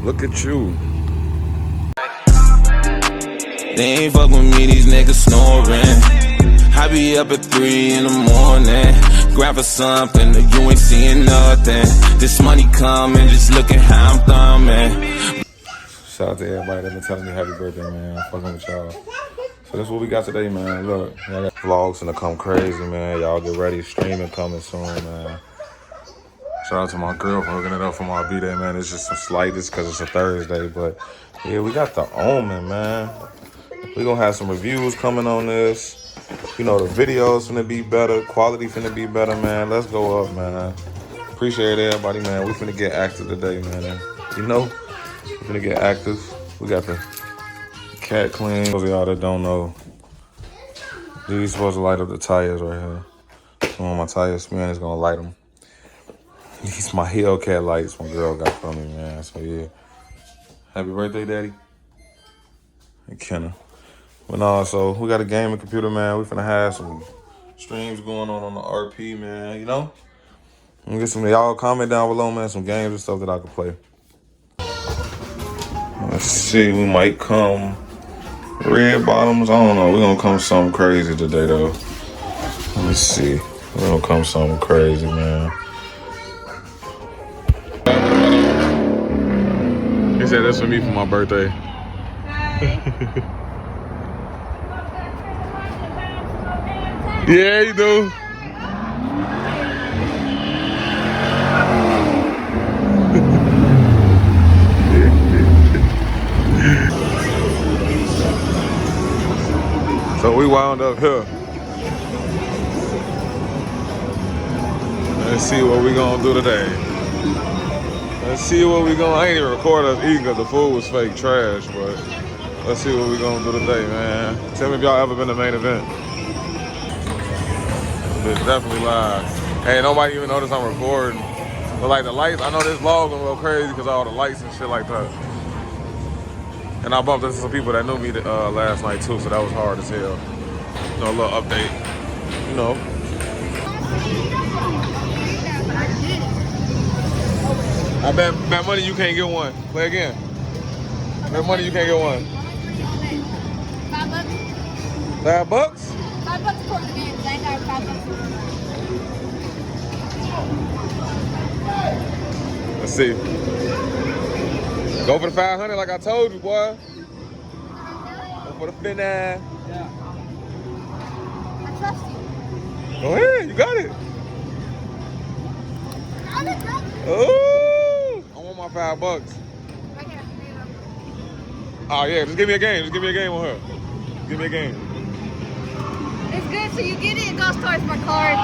Look at you. They ain't fuck with me, these niggas snoring. I be up at 3 in the morning, grab for something, or you ain't seeing nothing. This money coming, just looking how I'm thumbing. Shout out to everybody that been telling me happy birthday, man. I'm fucking with y'all. So that's what we got today, man. Look, I got vlogs gonna come crazy, man. Y'all get ready. Streaming coming soon, man. Shout out to my girl for hooking it up for my Bday, man. It's just some slightest because it's a Thursday, but yeah, we got the Omen, man. We gonna have some reviews coming on this. You know, the videos finna be better, quality finna be better, man. Let's go up, man. Appreciate everybody, man. We finna get active today, man. And, you know, we finna get active. We got the cat clean. Those of y'all that don't know, these supposed to light up the tires right here. So when my tires spin, it's gonna light them. These my Hellcat lights my girl got from me, man. So yeah, happy birthday, daddy. And Kenna. But no, so we got a gaming computer, man. We finna have some streams going on the RP, man. You know, and get some of y'all comment down below, man. Some games and stuff that I can play. Let's see, we might come red bottoms. I don't know. We're gonna come something crazy today, though. Let me see. We're gonna come something crazy, man. He said that's for me for my birthday. Yeah, you do. So we wound up here. Let's see what we gonna do today. Let's see what we gonna. I ain't even record us eating because the food was fake trash, but let's see what we gonna do today, man. Tell me if y'all ever been to main event. It's definitely live. Hey, nobody even noticed I'm recording. But like the lights, I know this vlog gonna go crazy because of all the lights and shit like that. And I bumped into some people that knew me last night too, so that was hard as hell. You know, a little update. You know. I bet money you can't get one. Play again. Bet money you can't get one. $5. $5? $5 for the game. I got $5. Let's see. Go for the 500 like I told you, boy. Go for the 59. Yeah. I trust you. Go ahead, you got it. Oh, I want my $5. Oh yeah, just give me a game. Just give me a game on her. Give me a game. It's good, so you get it, it goes towards my card.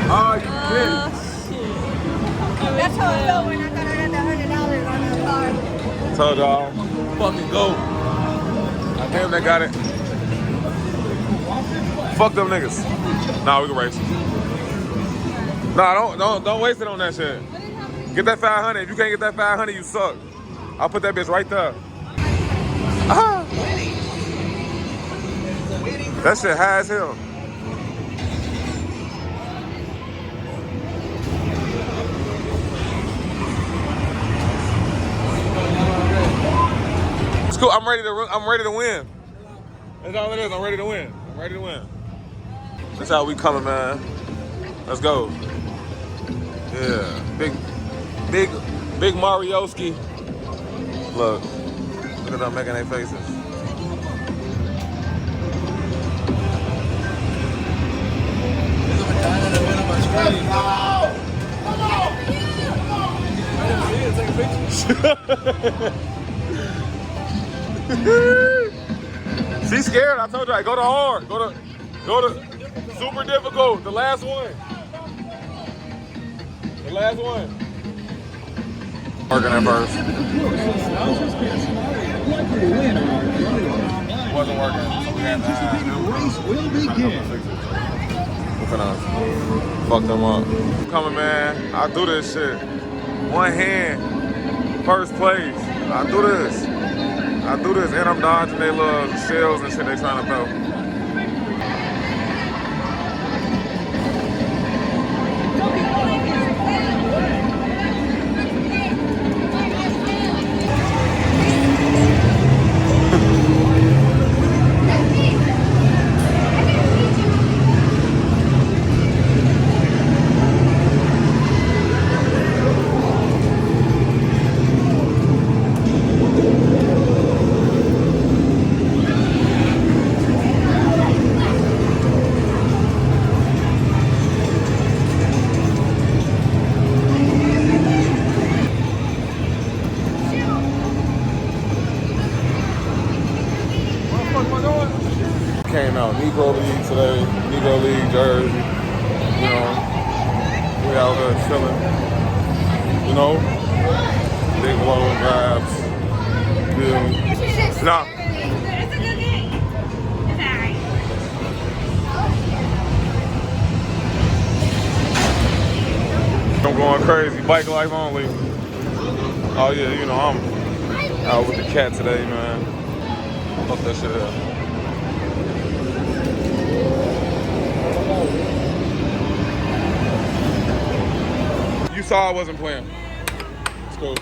Oh, you did. Shit. That's how I felt when I got $100 on the card. Told y'all, fucking go. I damn they got it. Fuck them niggas. Nah, we can race. Nah, don't waste it on that shit. Get that 500. If you can't get that 500, you suck. I'll put that bitch right there. Ah. That shit high as hell. It's cool. I'm ready to win. That's all it is. I'm ready to win. I'm ready to win. That's how we coming, man. Let's go. Yeah. Big Marioski. Look at them making their faces. She's scared. I told you, go to hard. Go to super difficult. The last one. The last one. Working at first. Wasn't working. So we had to we're gonna fuck them up. Coming, man. I do this shit. One hand. First place. I do this. And I'm dodging their little shells and shit they trying to throw. Came out Negro League today, Negro League jersey, you know, we out here chilling, you know, big blowing vibes, yeah. Nah. It's a good game. It's alright. I'm going crazy, bike life only. Oh yeah, you know, I'm out with the cat today, man. Fuck that shit up. You saw I wasn't playing. It's cool.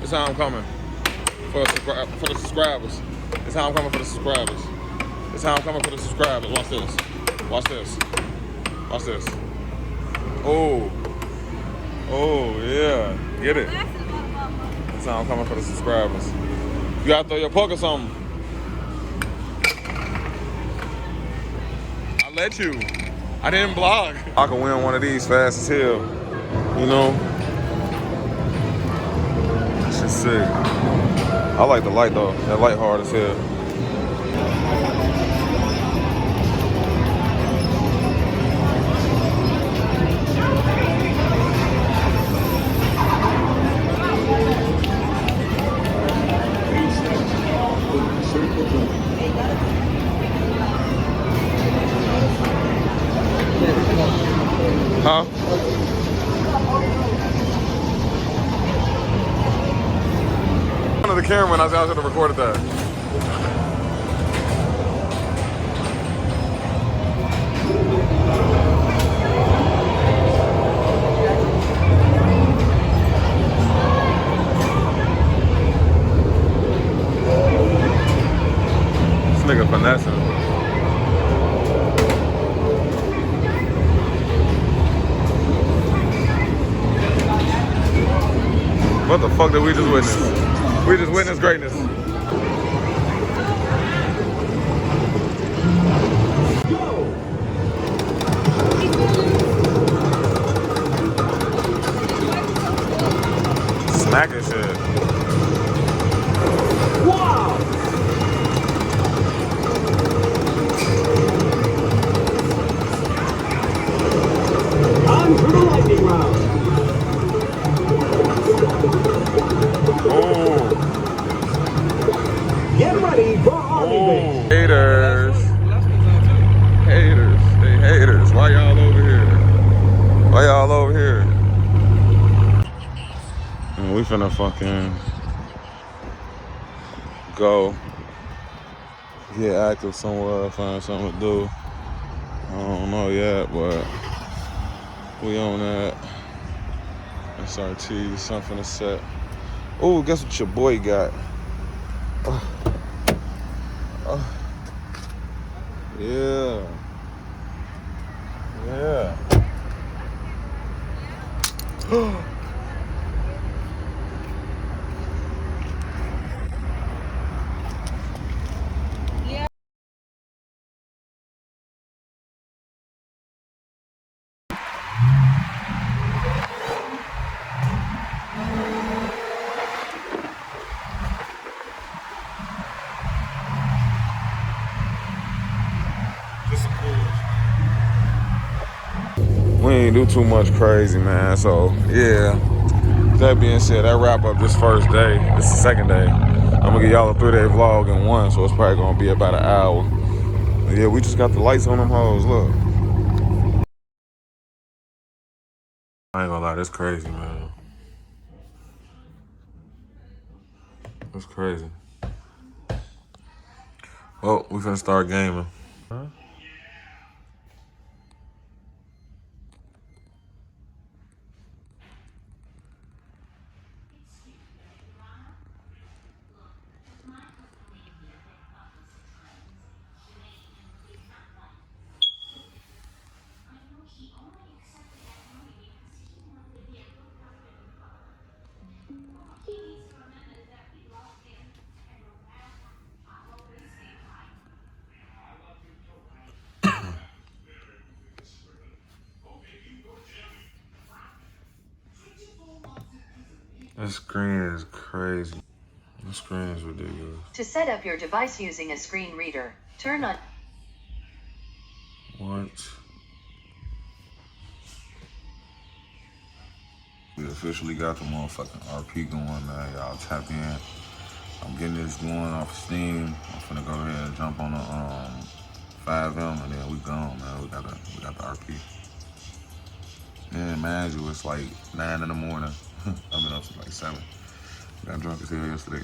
It's how I'm coming for the subscribers. It's how I'm coming for the subscribers. It's how I'm coming for the subscribers. Watch this. Watch this. Watch this. Oh. Oh, yeah. Get it. That's how I'm coming for the subscribers. You gotta throw your puck or something. I let you. I didn't block. I can win one of these fast as hell. You know? That shit's sick. I like the light though. That light hard as hell. Huh? One of the cameramen, I was out here to record that. This nigga finessing. What the fuck did we just witness? We just witnessed greatness. Smacking shit. Wow! On to the lightning round. Get ready for Army Base. Haters. Haters. They haters. Why y'all over here? Why y'all over here? And we finna fucking go get active somewhere, find something to do. I don't know yet, but we on that. SRT, something to set. Oh, guess what your boy got? Yeah. Yeah. We ain't do too much crazy, man. So yeah. That being said, that wrap up this first day. It's the second day. I'm gonna give y'all a 3-day vlog in one, so it's probably gonna be about an hour. But yeah, we just got the lights on them hoes. Look. I ain't gonna lie, that's crazy, man. That's crazy. Well, we finna start gaming. Huh? This screen is crazy. This screen is ridiculous. To set up your device using a screen reader, turn on. What? We officially got the motherfucking RP going, man. Y'all tap in. I'm getting this going off Steam. I'm finna go ahead and jump on the 5M and then we gone, man. We got the RP. Man, mind you, it's like 9 in the morning. I've been up since like 7. Got drunk as hell yesterday.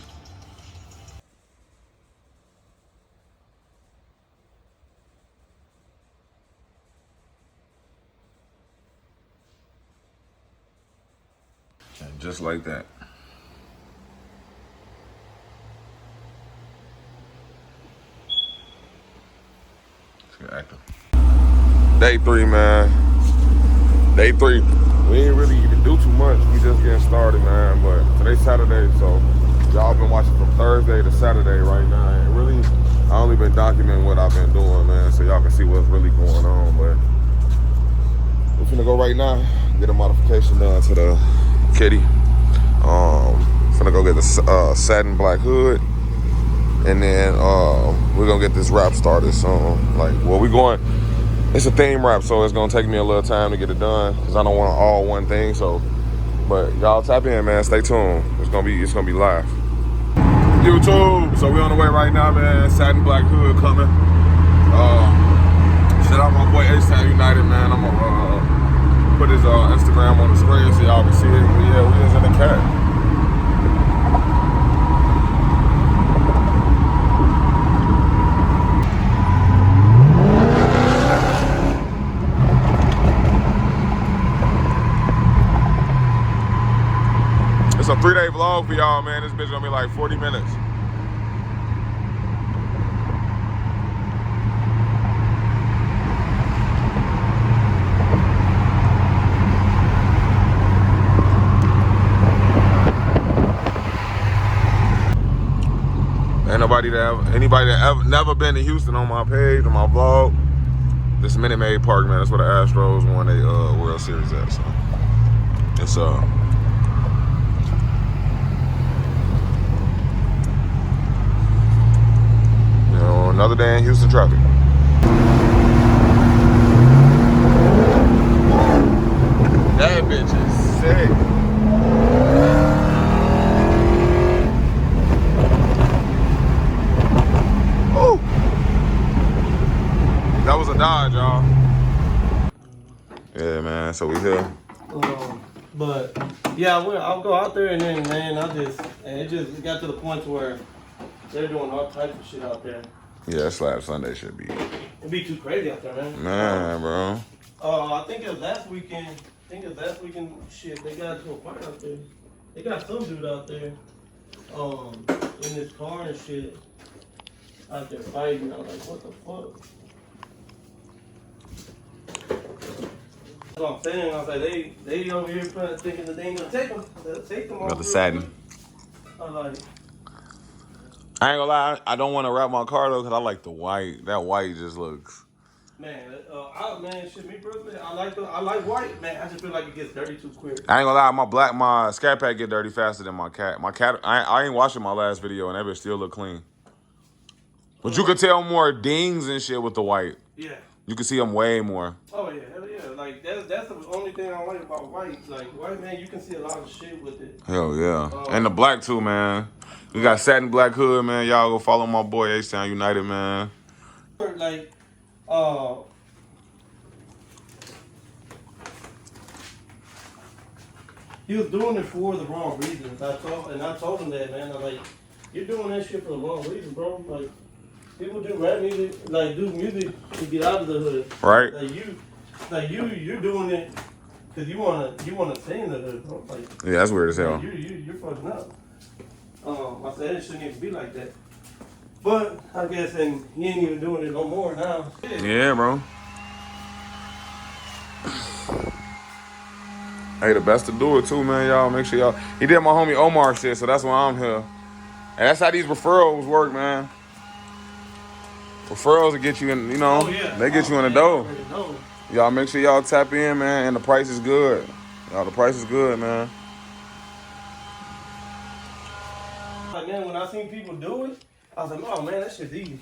And just like that. Let's get active. Day 3, man. Day 3. We ain't really even do too much. We just getting started, man. But today's Saturday, so y'all been watching from Thursday to Saturday right now. And really, I only been documenting what I've been doing, man, so y'all can see what's really going on. But we're finna go right now, get a modification done to the kitty. Finna go get the satin black hood, and then we're gonna get this wrap started soon. Like, well, we going. It's a theme wrap, so it's gonna take me a little time to get it done because I don't want all one thing. So, but y'all tap in, man. Stay tuned. It's gonna be live. YouTube. So we on the way right now, man. Satin black hood coming. Shout out my boy H-Town United, man. I'm gonna put his Instagram on the screen so y'all can see it. But yeah, we is in the cat. It's a 3-day vlog for y'all, man. This bitch gonna be like 40 minutes. Anybody that ever never been to Houston on my page, on my vlog, this is Minute Maid Park, man. That's where the Astros won a World Series at. So it's you know, another day in Houston traffic. That bitch is sick. Oh, that was a Dodge, y'all. Yeah, man. So we here. But yeah, I'll go out there and then, man, it just got to the point where they're doing all types of shit out there. Yeah, Slab Sunday should be. It'd be too crazy out there, man. Man, bro. I think it was last weekend. Shit, they got to a fight out there. They got some dude out there, in his car and shit, out there fighting. I was like, what the fuck? That's what I'm saying. I was like, they over here thinking that they ain't gonna take them. They'll take them off. Got the Satin. I was like, I ain't gonna lie, I don't want to wrap my car though, because I like the white. That white just looks. man, shit, me personally, I like white, man. I just feel like it gets dirty too quick. I ain't gonna lie, my Scat Pack get dirty faster than my cat. My cat, I ain't watching my last video and that bitch still look clean. But you could tell more dings and shit with the white. Yeah. You can see them way more. Oh yeah, hell yeah. Like that's the only thing I like about white. Like white, man, you can see a lot of shit with it. Hell yeah. And the black too, man. We got Satin Black Hood, man. Y'all go follow my boy H-Town United, man. Like, he was doing it for the wrong reasons. I told him that, man. I like, you're doing that shit for the wrong reason, bro. Like, people do rap music, like do music to get out of the hood. Right. You're doing it because you wanna stay in the hood, bro. Like, Yeah, that's weird as hell. You're fucking up. I said it shouldn't even be like that. But I guess and he ain't even doing it no more now. Yeah, bro. Hey, the best to do it too, man. Y'all make sure y'all. He did my homie Omar shit, so that's why I'm here. And that's how these referrals work, man. Referrals will get you in, you know, they get you in the door. Y'all make sure y'all tap in, man, and the price is good. Y'all, the price is good, man. Like, man, when I seen people do it, I was like, oh, man, that shit's easy.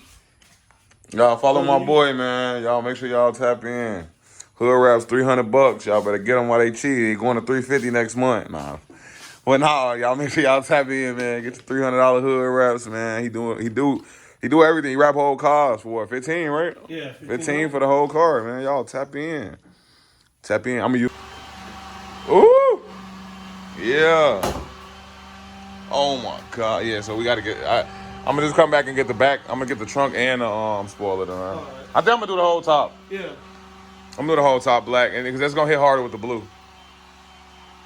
Y'all follow my boy, man. Y'all make sure y'all tap in. Hood Rap's $300. Y'all better get them while they cheap. He going to $350 next month. Nah. Well, nah, y'all make sure y'all tap in, man. Get your $300 Hood Raps, man. He do everything. He rap whole cars for 15, right? Yeah, 15 for the whole car, man. Y'all tap in. Tap in. I'm gonna use. Ooh. Yeah. Oh my God. Yeah. So we gotta get. I'm gonna just come back and get the back. I'm gonna get the trunk and the spoiler done. Right? I think I'm gonna do the whole top. Yeah. I'm gonna do the whole top black, and because that's gonna hit harder with the blue.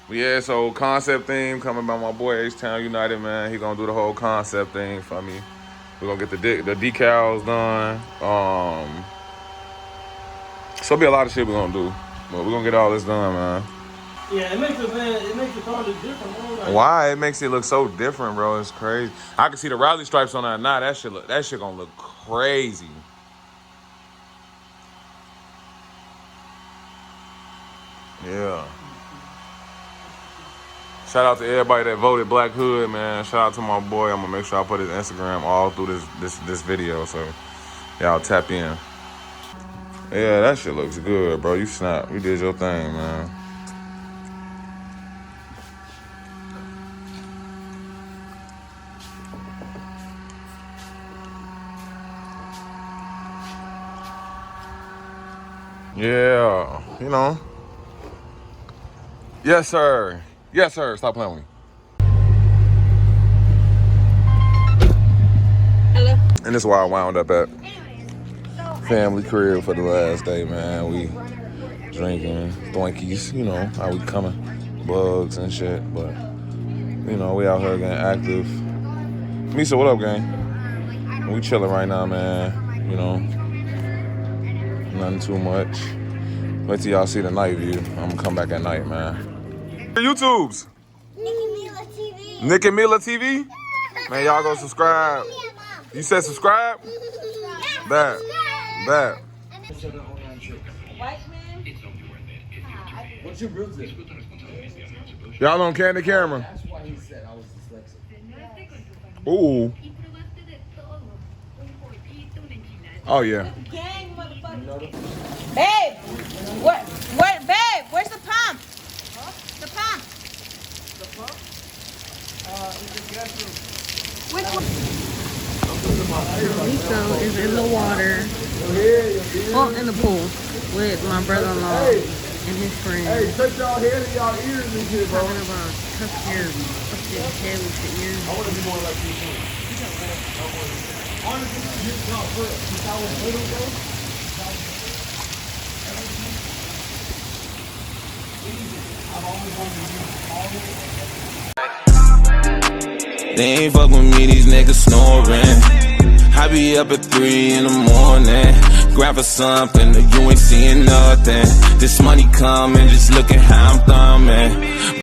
But yeah, so concept theme coming by my boy H-Town United, man. He gonna do the whole concept thing for me. We're gonna get the decals done. So it'll be a lot of shit we're gonna do, but we're gonna get all this done, man. Yeah, it makes the car look different, bro. Like, why? It makes it look so different, bro. It's crazy. I can see the rally stripes on that now. That shit gonna look crazy. Yeah. Shout out to everybody that voted Black Hood, man. Shout out to my boy. I'm gonna make sure I put his Instagram all through this video, so y'all tap in. Yeah, that shit looks good, bro. You snap. You did your thing, man. Yeah, you know. Yes, sir. Yes, sir. Stop playing with me. Hello. And this is where I wound up at family crib for the last day, man. We drinking Twinkies, you know, how we coming. Bugs and shit, but, you know, we out here getting active. Misa, what up, gang? We chilling right now, man. You know, nothing too much. Wait till y'all see the night view. I'm gonna come back at night, man. YouTubes. Nick and Mila TV? Man, y'all go subscribe. You said subscribe? Bet. What's your real name? Y'all on Candy Camera. That's why he said I was dyslexic. Ooh. Oh, yeah. Gang, motherfucker. Babe, babe, where's the pump? Huh? The pump. The pump? In the gas room. Which one? Rico is in the water, well, in the pool, with my brother-in-law and his friend. Hey, touch y'all head and y'all ears and shit, bro. Talking about tuck your head with your ears. I want to be more like you. Honestly, since I was little, bro. They ain't fuck with me, these niggas snoring. I be up at 3 in the morning, grab for something, you ain't seeing nothing. This money coming, just looking how I'm thumbing.